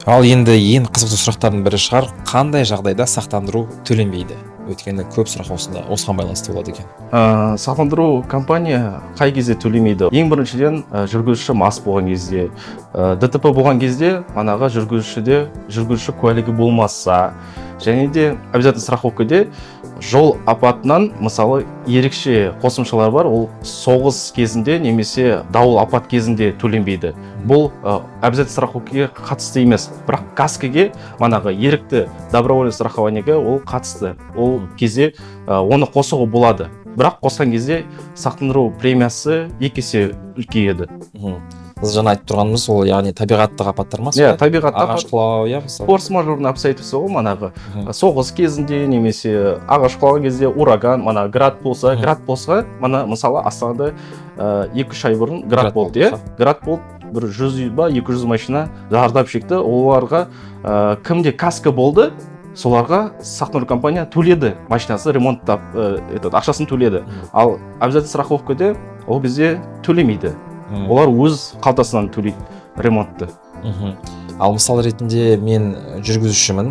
Ал енді ең қызықты сұрақтардың бірі шығар, қандай жағдайда сақтандыру төленбейді? Өйткені көп сұрақ осыған байланысты болады екен. Сақтандыру компания қай кезде төлемейді? Ең біріншіден жүргізуші мас болған кезде, ДТП болған кезде, манағы жүргізуші куәлігі болмаса, және де обязательно страховкада жол апатынан мысалы ерекше қосымшалар бар, ол соғыс кезінде немесе дауыл апат кезінде төленбейді. Бұл обязательно страховкаға қатысты емес, бірақ каскіге манағы ерікті добровольный страхованиеге ол қатысты. Ол кезде оны қосуға болады. Бірақ қосқан кезде сақтандыру премиясы 2 есе үлкейеді. Біз жаңа айтып тұрғанымыз ол яғни табиғаттық апаттар ма? Иә, табиғаттық ағаш құлау, иә, мысалы. Форс-мажорный обстоятельства ол манағы соғыс кезінде немесе ағаш құлаған кезде ураган, град болса, мана мысалы Астанада 2-3 ай бұрын град болды, иә? Град болды, бір 100 ба 200 машина зардап шекті. Оларға кімде каска болды, соларға сақтандыру компания төледі, машинасы ремонттап, ақшасын төледі. Ал обязательно страховкада ол кезде төлемейді. Олар өз қалтасынан төлейді ремонтты. Ал мысал ретінде мен жүргізушімін,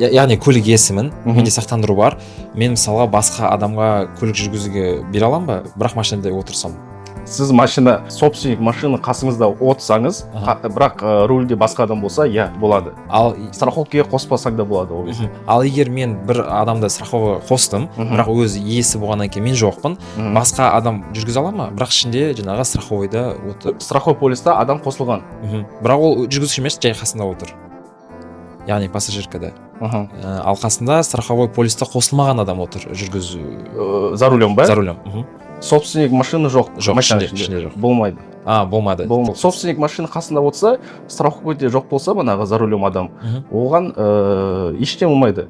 яғни көлік иесімін, менде сақтандыру бар. Мен мысалға басқа адамға көлік жүргізуге бере аламын ба? Бірақ машинада отырсам. Сіз собственник машина қасыңызда отырсаңыз, бірақ рульде басқа адам болса, иә, болады. Ал страховкаға қоспасаң да болады ол кезде. Ал егер мен бір адамды страховкаға қостым, бірақ өз иесі болғаннан кейін мен жоқпын, басқа адам жүргізе ала ма? Бірақ ішінде жаңағы страховойда отыр. Страховой полиста адам қосылған. Бірақ ол жүргізуші емес, жай қасында отыр. Яғни пассажиркада. Ал қасында страховой полиста қосылмаған адам отыр, жүргізу. За рулем ба? За рулем. Собственник машина жоқ. Жоқ, ішінде жоқ. Болмайды. Болмады. Собственник машина қасында отырса, страховкада жоқ болса, манағы за рулем адам, оған ештеңе болмайды.